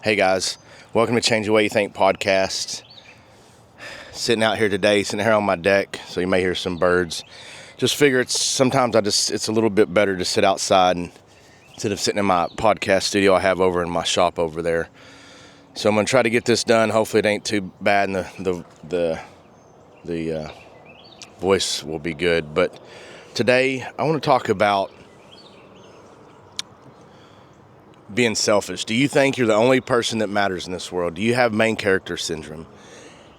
Hey guys, welcome to Change the Way You Think podcast. Sitting out here today, sitting here on my deck, so you may hear some birds. Just figure it's a little bit better to sit outside instead of sitting in my podcast studio I have over in my shop over there. So I'm gonna try to get this done. Hopefully it ain't too bad and the voice will be good. But today I want to talk about being selfish. Do you think you're the only person that matters in this world? Do you have main character syndrome?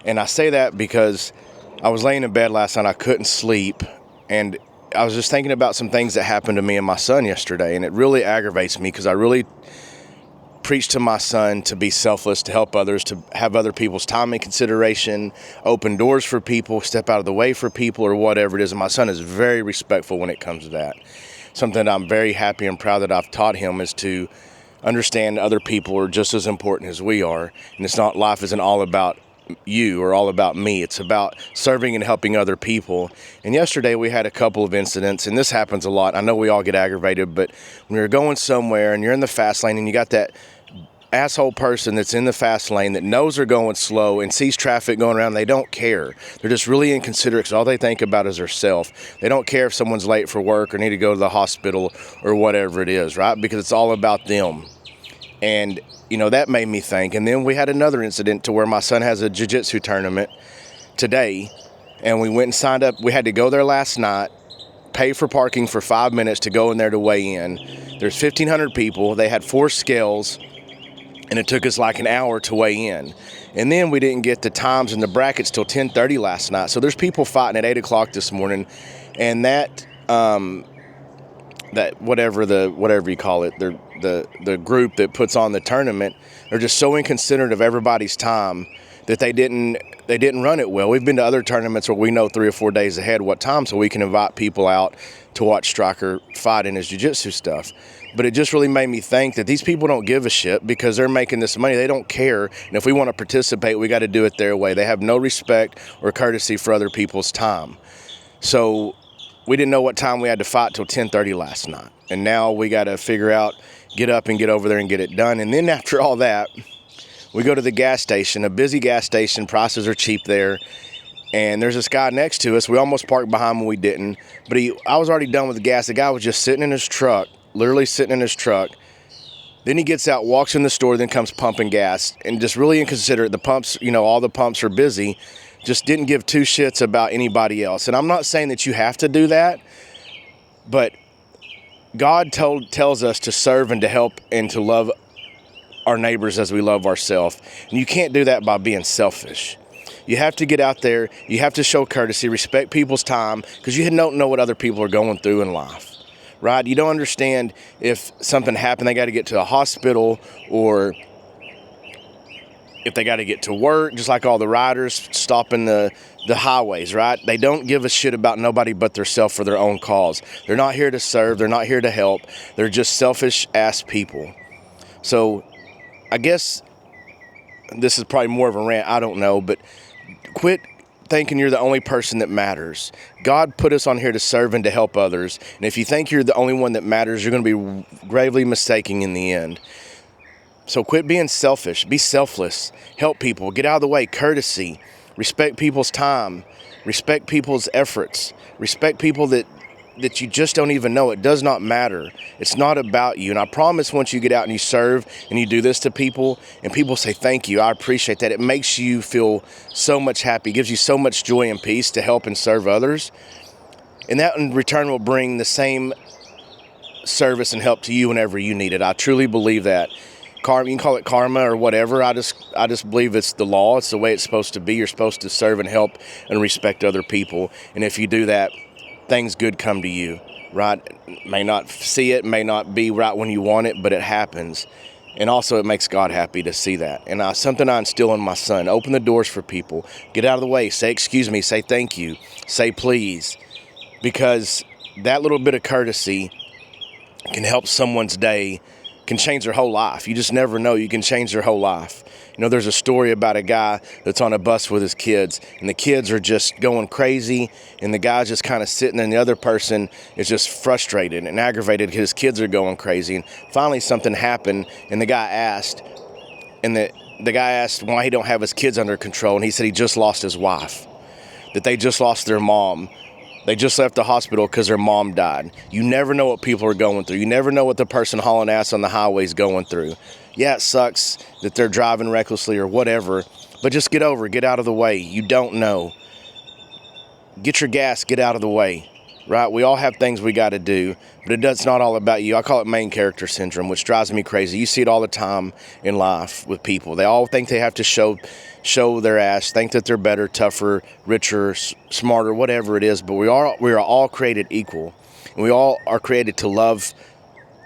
And I say that because I was laying in bed last night, I couldn't sleep, and I was just thinking about some things that happened to me and my son yesterday, and it really aggravates me because I really preach to my son to be selfless, to help others, to have other people's time and consideration, open doors for people, step out of the way for people, or whatever it is. And my son is very respectful when it comes to that. Something that I'm very happy and proud that I've taught him is to understand other people are just as important as we are. And it's not, life isn't all about you or all about me. It's about serving and helping other people. And yesterday we had a couple of incidents, and this happens a lot. I know we all get aggravated, but when you're going somewhere and you're in the fast lane and you got that asshole person that's in the fast lane that knows they're going slow and sees traffic going around, they don't care. They're just really inconsiderate because all they think about is their self. They don't care if someone's late for work or need to go to the hospital or whatever it is, right? Because it's all about them. And, you know, that made me think. And then we had another incident to where my son has a jiu-jitsu tournament today, and we went and signed up. We had to go there last night, pay for parking for 5 minutes to go in there to weigh in. There's 1,500 people. They had 4 scales, and it took us like an hour to weigh in. And then we didn't get the times and the brackets till 10:30 last night. So there's people fighting at 8 o'clock this morning, and that whatever you call it, the group that puts on the tournament, they're just so inconsiderate of everybody's time that they didn't run it well. We've been to other tournaments where we know 3 or 4 days ahead what time, so we can invite people out to watch Stryker fight in his jiu-jitsu stuff. But it just really made me think that these people don't give a shit because they're making this money. They don't care. And if we want to participate, we got to do it their way. They have no respect or courtesy for other people's time. So we didn't know what time we had to fight till 10:30 last night. And now we got to figure out, get up and get over there and get it done. And then after all that, we go to the gas station, a busy gas station. Prices are cheap there. And there's this guy next to us. We almost parked behind him, we didn't. But I was already done with the gas. The guy was just sitting in his truck, literally sitting in his truck. Then he gets out, walks in the store, then comes pumping gas. And just really inconsiderate. The pumps, all the pumps are busy. Just didn't give 2 shits about anybody else. And I'm not saying that you have to do that, but God tells us to serve and to help and to love our neighbors as we love ourselves. And you can't do that by being selfish. You have to get out there. You have to show courtesy, respect people's time, because you don't know what other people are going through in life, right? You don't understand if something happened, they got to get to a hospital, or if they got to get to work, just like all the riders stopping the highways, right? They don't give a shit about nobody but themselves for their own cause. They're not here to serve. They're not here to help. They're just selfish-ass people. So I guess this is probably more of a rant. I don't know, but quit thinking you're the only person that matters. God put us on here to serve and to help others. And if you think you're the only one that matters, you're going to be gravely mistaken in the end. So quit being selfish. Be selfless. Help people. Get out of the way. Courtesy. Respect people's time. Respect people's efforts. Respect people that you just don't even know. It does not matter. It's not about you. And I promise once you get out and you serve and you do this to people and people say, thank you, I appreciate that, it makes you feel so much happy. It gives you so much joy and peace to help and serve others. And that in return will bring the same service and help to you whenever you need it. I truly believe that. Karma, you can call it karma or whatever. I just believe it's the law. It's the way it's supposed to be. You're supposed to serve and help and respect other people. And if you do that, things good come to you, right? May not see it, may not be right when you want it, but it happens. And also it makes God happy to see that. And something I instill in my son: open the doors for people. Get out of the way. Say excuse me. Say thank you. Say please. Because that little bit of courtesy can help someone's day, can change their whole life. You just never know. You can change their whole life. There's a story about a guy that's on a bus with his kids, and the kids are just going crazy, and the guy's just kind of sitting there, and the other person is just frustrated and aggravated because his kids are going crazy. And finally something happened, and the guy asked, And the guy asked why he don't have his kids under control, and he said he just lost his wife, that they just lost their mom. They just left the hospital because their mom died. You never know what people are going through. You never know what the person hauling ass on the highway is going through. Yeah, it sucks that they're driving recklessly or whatever, but just get over it. Get out of the way. You don't know. Get your gas. Get out of the way, right? We all have things we got to do, but it's not all about you. I call it main character syndrome, which drives me crazy. You see it all the time in life with people. They all think they have to show their ass, think that they're better, tougher, richer, smarter, whatever it is. But we are all created equal, and we all are created to love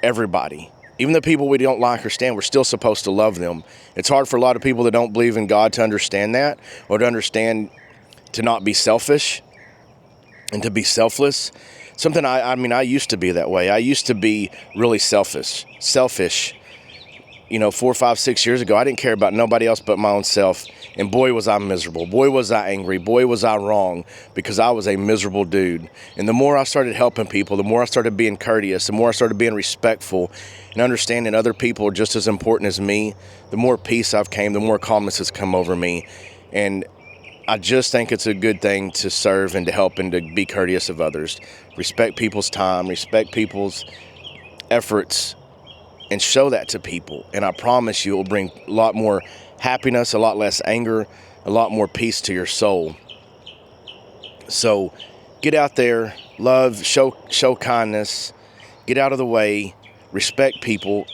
everybody. Even the people we don't like or stand, we're still supposed to love them. It's hard for a lot of people that don't believe in God to understand that, or to understand to not be selfish and to be selfless. Something I used to be that way. I used to be really selfish. 4, 5, 6 years ago, I didn't care about nobody else but my own self. And boy, was I miserable. Boy, was I angry. Boy, was I wrong, because I was a miserable dude. And the more I started helping people, the more I started being courteous, the more I started being respectful and understanding other people are just as important as me, the more peace I've came, the more calmness has come over me. And I just think it's a good thing to serve and to help and to be courteous of others. Respect people's time, respect people's efforts, and show that to people. And I promise you it will bring a lot more happiness, a lot less anger, a lot more peace to your soul. So get out there, love, show kindness, get out of the way, respect people,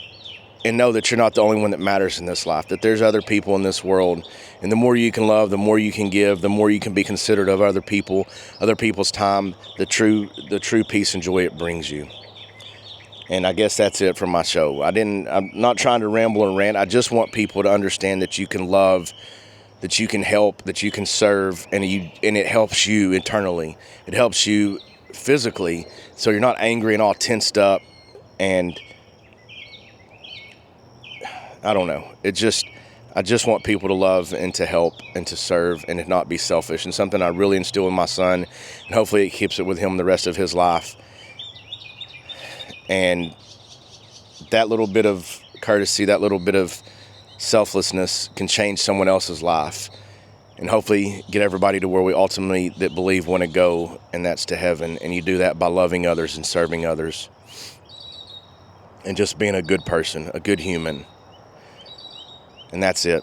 and know that you're not the only one that matters in this life, that there's other people in this world. And the more you can love, the more you can give, the more you can be considerate of other people, other people's time, the true peace and joy it brings you. And I guess that's it from my show. I'm not trying to ramble and rant. I just want people to understand that you can love, that you can help, that you can serve, and it helps you internally. It helps you physically, so you're not angry and all tensed up. And I don't know. I just want people to love and to help and to serve and to not be selfish. And something I really instill in my son, and hopefully it keeps it with him the rest of his life. And that little bit of courtesy, that little bit of selflessness can change someone else's life, and hopefully get everybody to where we ultimately that believe want to go, and that's to heaven. And you do that by loving others and serving others and just being a good person, a good human. And that's it.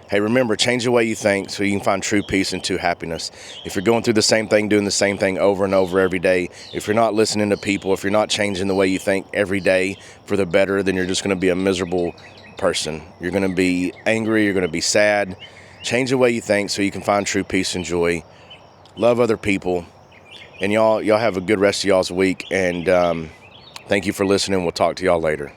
Hey, remember, change the way you think so you can find true peace and true happiness. If you're going through the same thing, doing the same thing over and over every day, if you're not listening to people, if you're not changing the way you think every day for the better, then you're just going to be a miserable person. You're going to be angry. You're going to be sad. Change the way you think so you can find true peace and joy. Love other people. And y'all have a good rest of y'all's week. And thank you for listening. We'll talk to y'all later.